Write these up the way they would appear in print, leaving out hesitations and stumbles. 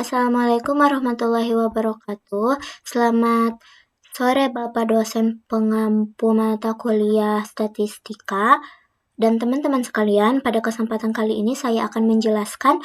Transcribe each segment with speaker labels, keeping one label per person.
Speaker 1: Assalamualaikum warahmatullahi wabarakatuh. Selamat sore Bapak dosen pengampu mata kuliah statistika dan teman-teman sekalian. Pada kesempatan kali ini saya akan menjelaskan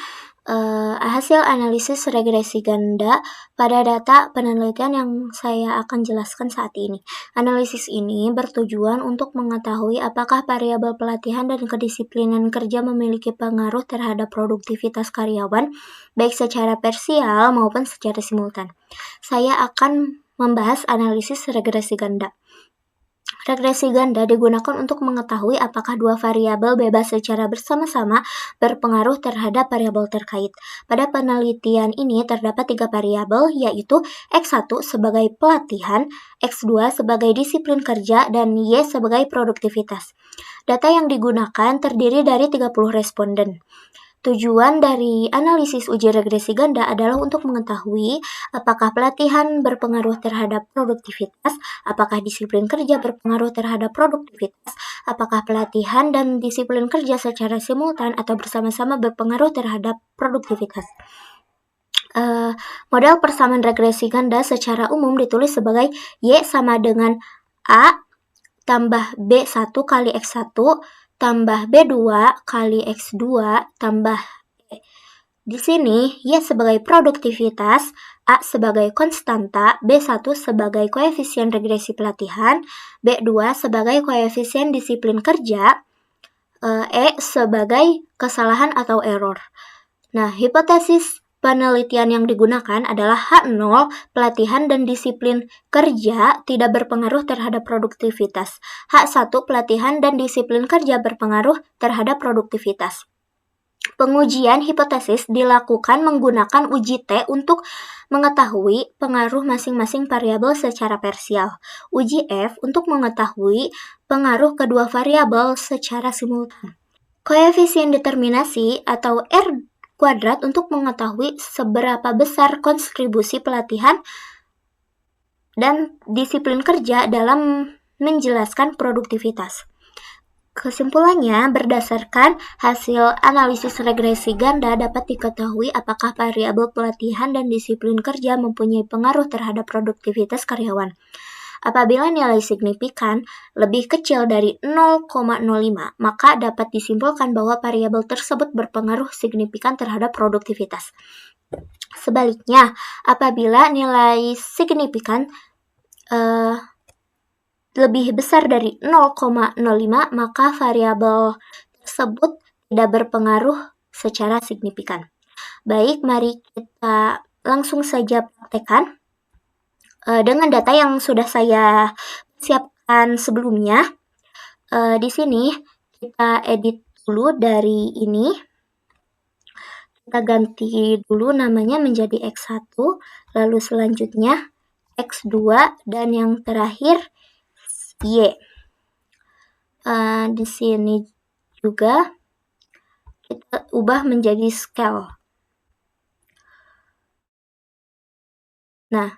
Speaker 1: hasil analisis regresi ganda pada data penelitian yang saya akan jelaskan saat ini. Analisis ini bertujuan untuk mengetahui apakah variabel pelatihan dan kedisiplinan kerja memiliki pengaruh terhadap produktivitas karyawan, baik secara parsial maupun secara simultan. Saya akan membahas analisis regresi ganda. Regresi ganda digunakan untuk mengetahui apakah dua variabel bebas secara bersama-sama berpengaruh terhadap variabel terkait. Pada penelitian ini terdapat 3 variabel, yaitu X1 sebagai pelatihan, X2 sebagai disiplin kerja, dan Y sebagai produktivitas. Data yang digunakan terdiri dari 30 responden. Tujuan dari analisis uji regresi ganda adalah untuk mengetahui apakah pelatihan berpengaruh terhadap produktivitas, apakah disiplin kerja berpengaruh terhadap produktivitas, apakah pelatihan dan disiplin kerja secara simultan atau bersama-sama berpengaruh terhadap produktivitas. Model persamaan regresi ganda secara umum ditulis sebagai Y sama dengan A tambah B1 kali X1 tambah B2 kali X2 tambah E. Di sini, Y sebagai produktivitas, A sebagai konstanta, B1 sebagai koefisien regresi pelatihan, B2 sebagai koefisien disiplin kerja, E sebagai kesalahan atau error. Nah, hipotesis penelitian yang digunakan adalah H0, pelatihan dan disiplin kerja tidak berpengaruh terhadap produktivitas. H1, pelatihan dan disiplin kerja berpengaruh terhadap produktivitas. Pengujian hipotesis dilakukan menggunakan uji T untuk mengetahui pengaruh masing-masing variabel secara parsial. Uji F untuk mengetahui pengaruh kedua variabel secara simultan. Koefisien determinasi atau R kuadrat untuk mengetahui seberapa besar kontribusi pelatihan dan disiplin kerja dalam menjelaskan produktivitas. Kesimpulannya, berdasarkan hasil analisis regresi ganda dapat diketahui apakah variabel pelatihan dan disiplin kerja mempunyai pengaruh terhadap produktivitas karyawan. Apabila nilai signifikan lebih kecil dari 0,05, maka dapat disimpulkan bahwa variabel tersebut berpengaruh signifikan terhadap produktivitas. Sebaliknya, apabila nilai signifikan lebih besar dari 0,05, maka variabel tersebut tidak berpengaruh secara signifikan. Baik, mari kita langsung saja praktekkan. Dengan data yang sudah saya siapkan sebelumnya, di sini kita edit dulu dari ini. Kita ganti dulu namanya menjadi X1, lalu selanjutnya X2, dan yang terakhir Y. Di sini juga kita ubah menjadi scale. Nah,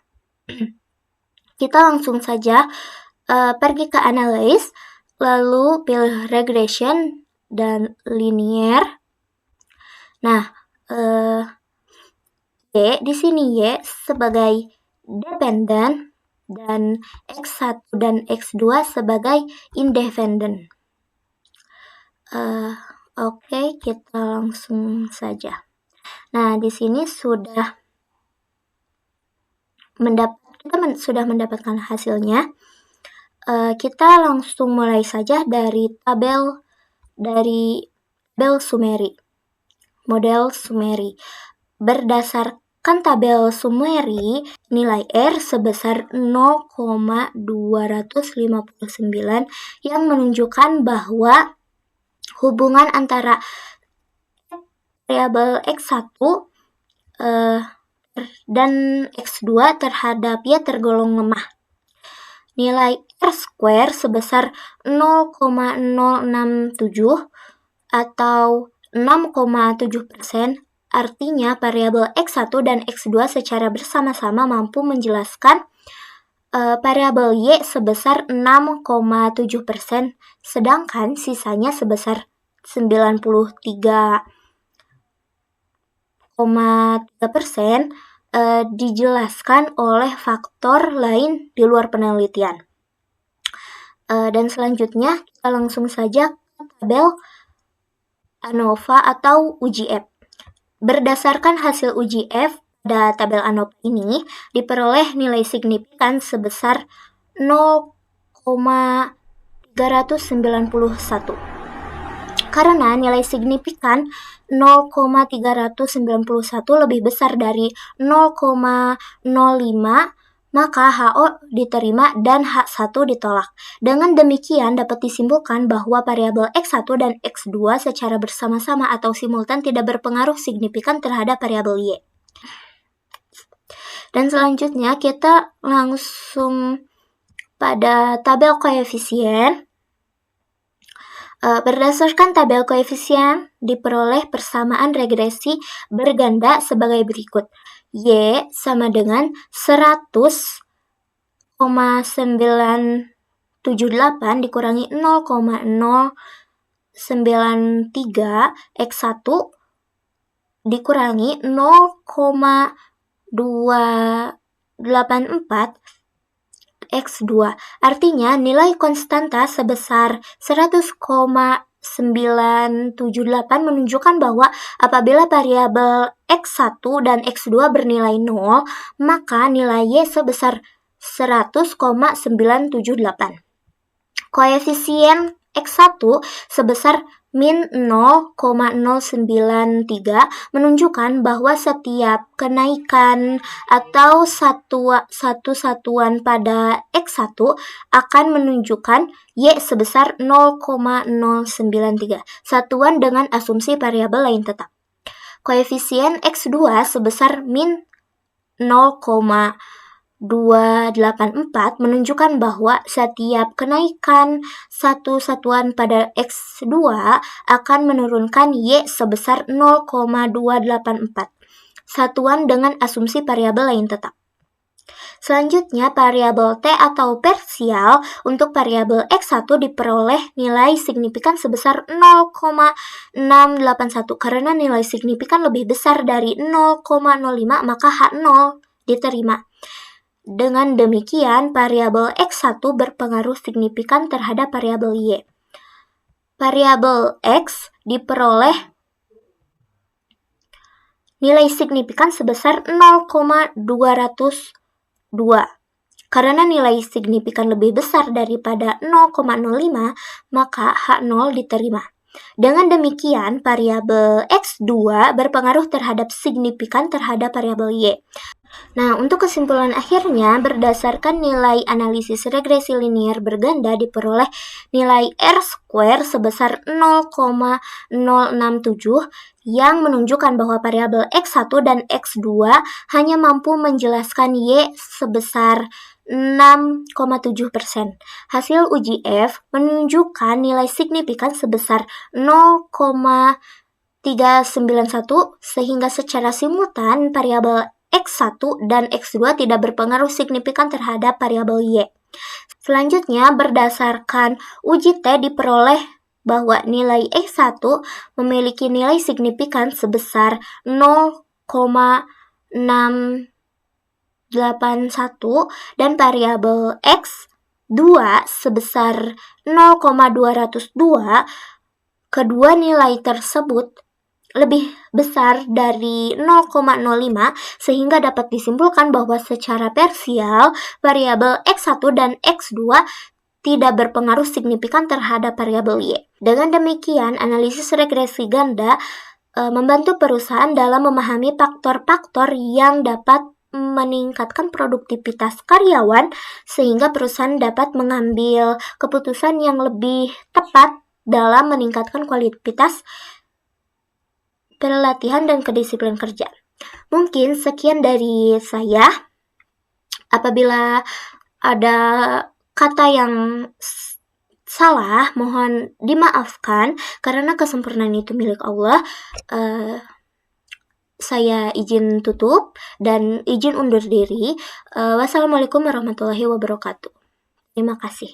Speaker 1: kita langsung saja pergi ke analyze, lalu pilih regression dan linear. Nah, Y di sini Y sebagai dependent dan X1 dan X2 sebagai independent. Oke, kita langsung saja. Nah, di sini sudah mendapatkan hasilnya. Kita langsung mulai saja dari tabel summary, model summary. Berdasarkan tabel summary, nilai R sebesar 0,259 yang menunjukkan bahwa hubungan antara variabel X1 dan X2 terhadap Y tergolong lemah. Nilai R square sebesar 0,067 atau 6,7%, artinya variabel X1 dan X2 secara bersama-sama mampu menjelaskan variabel Y sebesar 6,7%, sedangkan sisanya sebesar 93,6%. 0,3% dijelaskan oleh faktor lain di luar penelitian. Dan selanjutnya kita langsung saja ke tabel ANOVA atau uji F. Berdasarkan hasil uji F pada tabel ANOVA ini diperoleh nilai signifikan sebesar 0,391. Karena nilai signifikan 0,391 lebih besar dari 0,05, maka HO diterima dan H1 ditolak. Dengan demikian dapat disimpulkan bahwa variabel X1 dan X2 secara bersama-sama atau simultan tidak berpengaruh signifikan terhadap variabel Y. Dan selanjutnya kita langsung pada tabel koefisien. Berdasarkan tabel koefisien, diperoleh persamaan regresi berganda sebagai berikut. Y sama dengan 100,978 dikurangi 0,093 X1 dikurangi 0,284 X2. Artinya nilai konstanta sebesar 100,978 menunjukkan bahwa apabila variabel X1 dan X2 bernilai 0, maka nilai Y sebesar 100,978. Koefisien X1 sebesar min 0,093 menunjukkan bahwa setiap kenaikan atau satu satuan pada X1 akan menunjukkan Y sebesar 0,093, satuan dengan asumsi variabel lain tetap. Koefisien X2 sebesar min 0,284 menunjukkan bahwa setiap kenaikan satu satuan pada X2 akan menurunkan Y sebesar 0,284, satuan dengan asumsi variabel lain tetap. Selanjutnya, variabel T atau parsial untuk variabel X1 diperoleh nilai signifikan sebesar 0,681. Karena nilai signifikan lebih besar dari 0,05, maka H0 diterima. Dengan demikian, variabel X1 berpengaruh signifikan terhadap variabel Y. Variabel X diperoleh nilai signifikan sebesar 0,202. Karena nilai signifikan lebih besar daripada 0,05, maka H0 diterima. Dengan demikian, variabel X2 berpengaruh terhadap signifikan terhadap variabel Y. Nah, untuk kesimpulan akhirnya, berdasarkan nilai analisis regresi linier berganda diperoleh nilai R² sebesar 0,067 yang menunjukkan bahwa variabel X1 dan X2 hanya mampu menjelaskan Y sebesar 6,7%. Hasil uji F menunjukkan nilai signifikan sebesar 0,391 sehingga secara simultan variabel X1 dan X2 tidak berpengaruh signifikan terhadap variabel Y. Selanjutnya, berdasarkan uji T diperoleh bahwa nilai X1 memiliki nilai signifikan sebesar 0,681 dan variabel X2 sebesar 0,202. Kedua nilai tersebut lebih besar dari 0,05 sehingga dapat disimpulkan bahwa secara parsial variabel X1 dan X2 tidak berpengaruh signifikan terhadap variabel Y. Dengan demikian, analisis regresi ganda membantu perusahaan dalam memahami faktor-faktor yang dapat meningkatkan produktivitas karyawan sehingga perusahaan dapat mengambil keputusan yang lebih tepat dalam meningkatkan kualitas pelatihan dan kedisiplinan kerja. Mungkin sekian dari saya. Apabila ada kata yang salah, mohon dimaafkan karena kesempurnaan itu milik Allah. Saya izin tutup dan izin undur diri. Wassalamualaikum warahmatullahi wabarakatuh. Terima kasih.